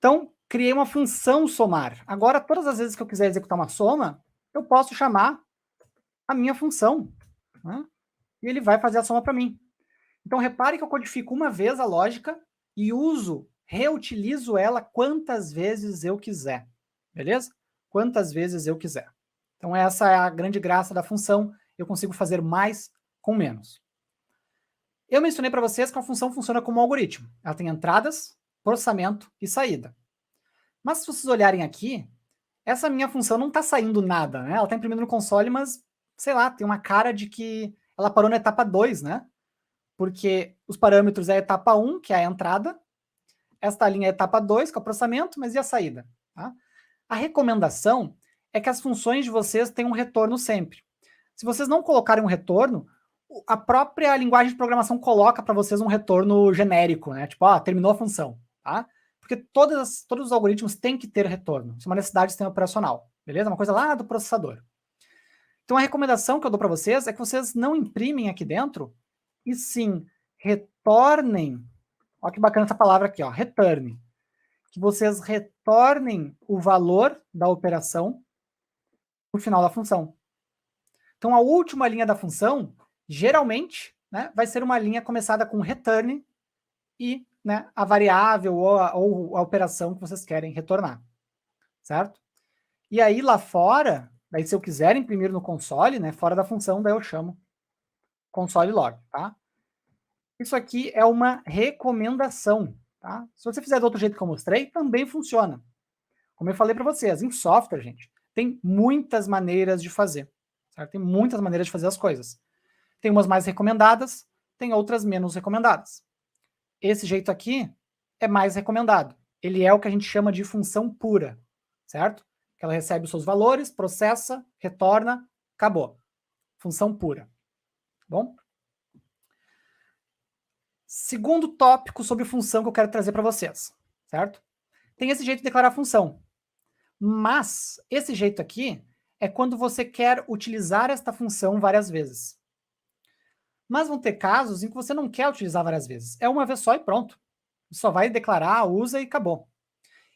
Então, criei uma função somar. Agora, todas as vezes que eu quiser executar uma soma, eu posso chamar a minha função, né? E ele vai fazer a soma para mim. Então, repare que eu codifico uma vez a lógica e reutilizo ela quantas vezes eu quiser, beleza? Quantas vezes eu quiser. Então, essa é a grande graça da função, eu consigo fazer mais com menos. Eu mencionei para vocês que a função funciona como um algoritmo. Ela tem entradas, processamento e saída. Mas se vocês olharem aqui, essa minha função não está saindo nada, né? Ela está imprimindo no console, mas, sei lá, tem uma cara de que ela parou na etapa 2, né? Porque os parâmetros é a etapa 1, que é a entrada, esta linha é a etapa 2, que é o processamento, mas e a saída? Tá? A recomendação é que as funções de vocês tenham um retorno sempre. Se vocês não colocarem um retorno, a própria linguagem de programação coloca para vocês um retorno genérico, né? Tipo, terminou a função, tá? Porque todos os algoritmos têm que ter retorno. Isso é uma necessidade do sistema operacional, beleza? Uma coisa lá do processador. Então a recomendação que eu dou para vocês é que vocês não imprimem aqui dentro, e sim retornem. Olha que bacana essa palavra aqui, ó, return. Que vocês retornem o valor da operação no final da função. Então a última linha da função, geralmente, né, vai ser uma linha começada com return e, né, a variável ou a operação que vocês querem retornar, certo? E aí lá fora, daí se eu quiser imprimir no console, né, fora da função, daí eu chamo console log, tá? Isso aqui é uma recomendação, tá? Se você fizer do outro jeito que eu mostrei, também funciona. Como eu falei para vocês, em software, gente, tem muitas maneiras de fazer, certo? Tem muitas maneiras de fazer as coisas. Tem umas mais recomendadas, tem outras menos recomendadas. Esse jeito aqui é mais recomendado. Ele é o que a gente chama de função pura, certo? Que ela recebe os seus valores, processa, retorna, acabou. Função pura. Bom? Segundo tópico sobre função que eu quero trazer para vocês, certo? Tem esse jeito de declarar função. Mas esse jeito aqui é quando você quer utilizar esta função várias vezes. Mas vão ter casos em que você não quer utilizar várias vezes. É uma vez só e pronto. Só vai declarar, usa e acabou.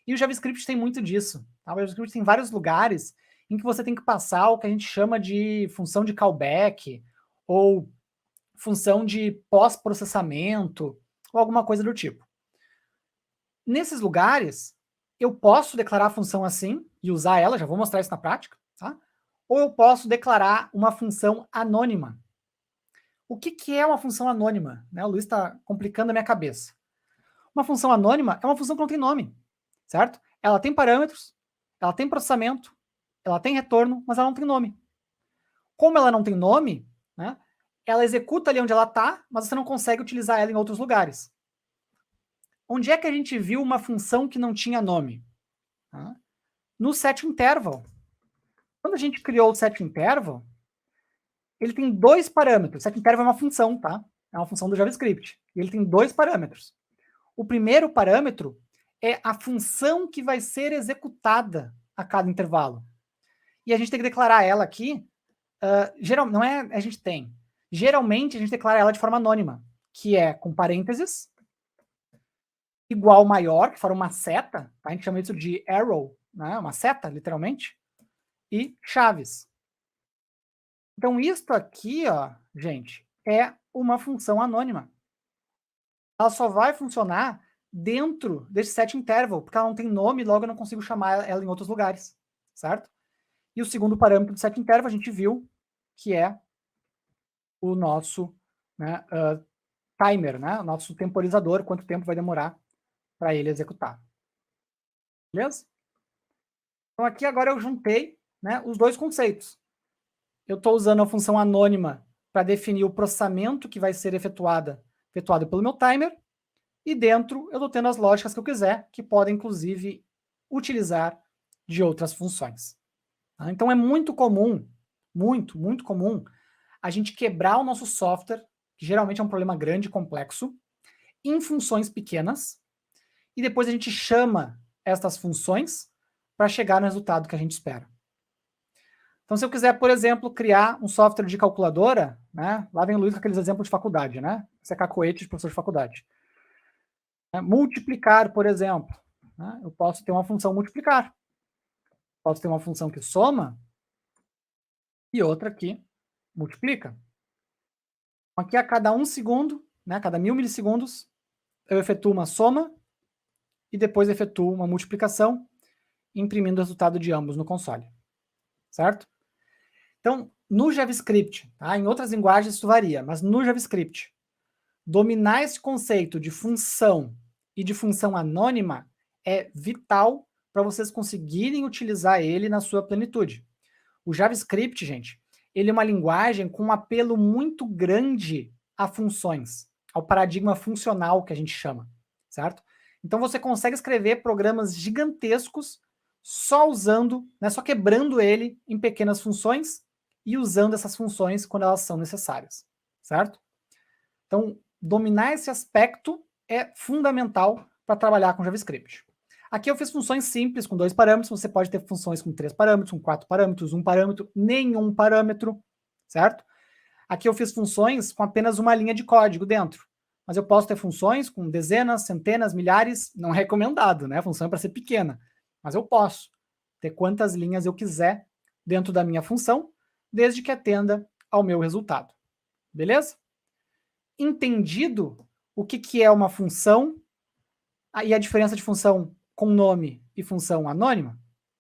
E o JavaScript tem muito disso. Tá? O JavaScript tem vários lugares em que você tem que passar o que a gente chama de função de callback ou função de pós-processamento ou alguma coisa do tipo. Nesses lugares, eu posso declarar a função assim e usar ela, já vou mostrar isso na prática, tá? Ou eu posso declarar uma função anônima. O que é uma função anônima? Né? O Luiz está complicando a minha cabeça. Uma função anônima é uma função que não tem nome, certo? Ela tem parâmetros, ela tem processamento, ela tem retorno, mas ela não tem nome. Como ela não tem nome, né, ela executa ali onde ela está, mas você não consegue utilizar ela em outros lugares. Onde é que a gente viu uma função que não tinha nome? No setInterval. Quando a gente criou o setInterval, ele tem dois parâmetros. SetInterval é uma função, tá? É uma função do JavaScript. E ele tem dois parâmetros. O primeiro parâmetro é a função que vai ser executada a cada intervalo. E a gente tem que declarar ela aqui, não é a gente tem. Geralmente a gente declara ela de forma anônima, que é com parênteses, igual maior, que forma uma seta, tá? A gente chama isso de arrow, né? Uma seta, literalmente, e chaves. Então isto aqui, ó, gente, é uma função anônima. Ela só vai funcionar dentro desse setInterval, porque ela não tem nome, logo eu não consigo chamar ela em outros lugares, certo? E o segundo parâmetro do setInterval a gente viu que é o nosso, né, timer, né, o nosso temporizador, quanto tempo vai demorar para ele executar. Beleza? Então aqui agora eu juntei, né, os dois conceitos. Eu estou usando a função anônima para definir o processamento que vai ser efetuado pelo meu timer, e dentro eu estou tendo as lógicas que eu quiser, que podem inclusive utilizar de outras funções. Tá? Então é muito comum, muito comum, a gente quebrar o nosso software, que geralmente é um problema grande e complexo, em funções pequenas, e depois a gente chama estas funções para chegar no resultado que a gente espera. Então, se eu quiser, por exemplo, criar um software de calculadora, né? Lá vem o Luiz com aqueles exemplos de faculdade, né? Isso é cacoete de professor de faculdade. Multiplicar, por exemplo. Né? Eu posso ter uma função multiplicar. Posso ter uma função que soma e outra que multiplica. Aqui a cada 1 segundo, né, a cada 1000 milissegundos, eu efetuo uma soma e depois efetuo uma multiplicação, imprimindo o resultado de ambos no console. Certo? Então, no JavaScript, tá? Em outras linguagens isso varia, mas no JavaScript, dominar esse conceito de função e de função anônima é vital para vocês conseguirem utilizar ele na sua plenitude. O JavaScript, gente, ele é uma linguagem com um apelo muito grande a funções, ao paradigma funcional que a gente chama, certo? Então você consegue escrever programas gigantescos só usando, né, só quebrando ele em pequenas funções e usando essas funções quando elas são necessárias, certo? Então, dominar esse aspecto é fundamental para trabalhar com JavaScript. Aqui eu fiz funções simples com 2 parâmetros, você pode ter funções com 3 parâmetros, com 4 parâmetros, 1 parâmetro, nenhum parâmetro, certo? Aqui eu fiz funções com apenas uma linha de código dentro, mas eu posso ter funções com dezenas, centenas, milhares, não é recomendado, né? A função é para ser pequena, mas eu posso ter quantas linhas eu quiser dentro da minha função, desde que atenda ao meu resultado, beleza? Entendido o que é uma função e a diferença de função com nome e função anônima,